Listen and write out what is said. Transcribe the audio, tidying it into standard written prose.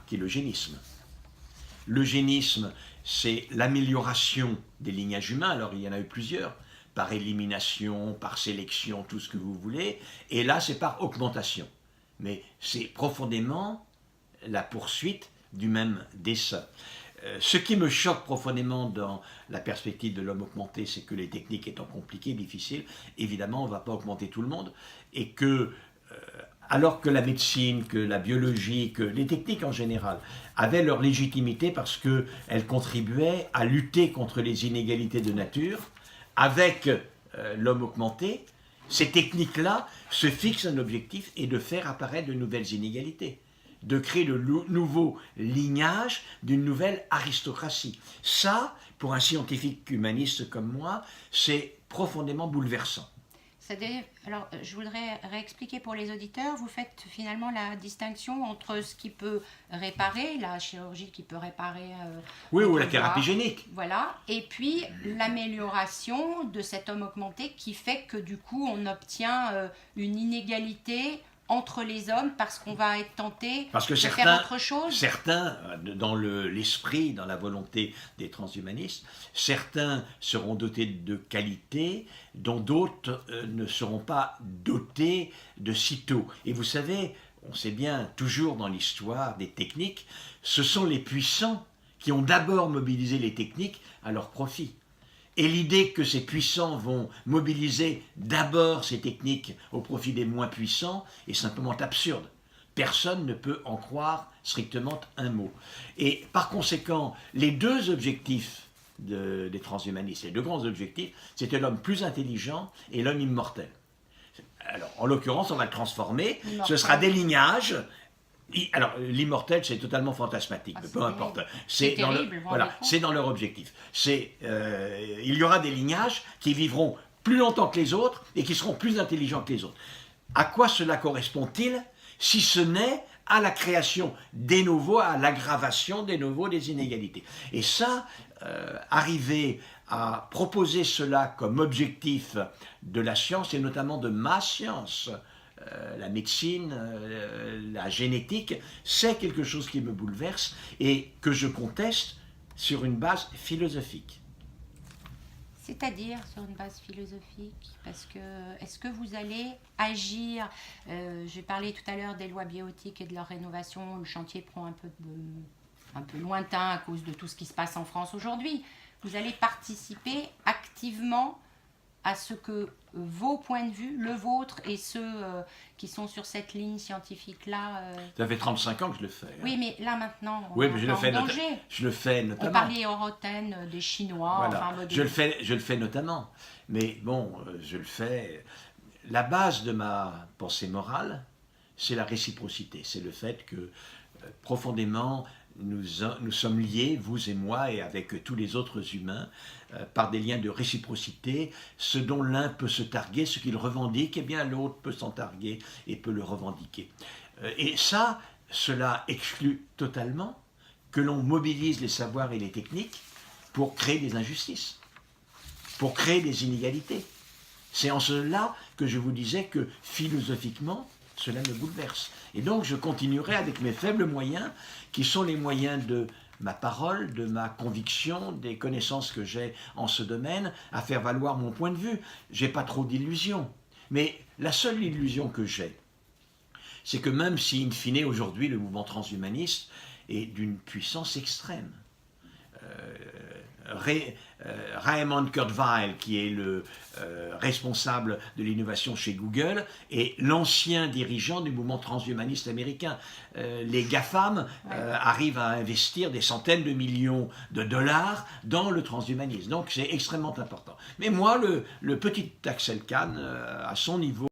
qui est l'eugénisme. L'eugénisme, c'est l'amélioration des lignages humains. Alors, il y en a eu plusieurs, par élimination, par sélection, tout ce que vous voulez. Et là, c'est par augmentation. Mais c'est profondément la poursuite du même dessein. Ce qui me choque profondément dans la perspective de l'homme augmenté, c'est que les techniques étant compliquées, difficiles, évidemment, on ne va pas augmenter tout le monde. Et que, alors que la médecine, que la biologie, que les techniques en général avaient leur légitimité parce qu'elles contribuaient à lutter contre les inégalités de nature, avec l'homme augmenté, ces techniques-là se fixent un objectif et de faire apparaître de nouvelles inégalités, de créer le nouveau lignage d'une nouvelle aristocratie. Ça, pour un scientifique humaniste comme moi, c'est profondément bouleversant. Alors, je voudrais réexpliquer pour les auditeurs, vous faites finalement la distinction entre ce qui peut réparer, la chirurgie qui peut réparer... oui, ou la thérapie génique. Voilà, et puis l'amélioration de cet homme augmenté qui fait que du coup on obtient une inégalité entre les hommes parce qu'on va être tenté de faire autre chose. Certains, dans l'esprit, dans la volonté des transhumanistes, certains seront dotés de qualités dont d'autres ne seront pas dotés de sitôt. Et vous savez, on sait bien, toujours dans l'histoire des techniques, ce sont les puissants qui ont d'abord mobilisé les techniques à leur profit. Et l'idée que ces puissants vont mobiliser d'abord ces techniques au profit des moins puissants est simplement absurde. Personne ne peut en croire strictement un mot. Et par conséquent, les deux objectifs des transhumanistes, les deux grands objectifs, c'était l'homme plus intelligent et l'homme immortel. Alors, en l'occurrence, on va le transformer, ce sera des lignages. Alors, l'immortel, c'est totalement fantasmatique, mais peu importe. C'est dans leur objectif. Il y aura des lignages qui vivront plus longtemps que les autres et qui seront plus intelligents que les autres. À quoi cela correspond-il, si ce n'est à la création des nouveaux, à l'aggravation des nouveaux des inégalités? Et ça, arriver à proposer cela comme objectif de la science, et notamment de ma science, la médecine, la génétique, c'est quelque chose qui me bouleverse et que je conteste sur une base philosophique. C'est-à-dire sur une base philosophique, parce que est-ce que vous allez agir, j'ai parlé tout à l'heure des lois bioéthiques et de leur rénovation, le chantier prend un peu lointain à cause de tout ce qui se passe en France aujourd'hui. Vous allez participer activement à ce que vos points de vue, le vôtre et ceux qui sont sur cette ligne scientifique-là... Ça fait 35 ans que je le fais. Oui, mais là maintenant, on est en danger. Je le fais notamment. On parlait en Roten des Chinois. Voilà. Enfin, je le fais notamment. Mais bon, je le fais... La base de ma pensée morale, c'est la réciprocité. C'est le fait que profondément... Nous sommes liés, vous et moi, et avec tous les autres humains, par des liens de réciprocité. Ce dont l'un peut se targuer, ce qu'il revendique, eh bien l'autre peut s'en targuer et peut le revendiquer. Et ça, cela exclut totalement que l'on mobilise les savoirs et les techniques pour créer des injustices, pour créer des inégalités. C'est en cela que je vous disais que philosophiquement, cela me bouleverse. Et donc je continuerai avec mes faibles moyens, qui sont les moyens de ma parole, de ma conviction, des connaissances que j'ai en ce domaine, à faire valoir mon point de vue. Je n'ai pas trop d'illusions. Mais la seule illusion que j'ai, c'est que même si, in fine, aujourd'hui, le mouvement transhumaniste est d'une puissance extrême, Raymond Kurzweil, qui est le responsable de l'innovation chez Google, et l'ancien dirigeant du mouvement transhumaniste américain. Les GAFAM arrivent à investir des centaines de millions de dollars dans le transhumanisme. Donc c'est extrêmement important. Mais moi, le petit Axel Kahn, à son niveau,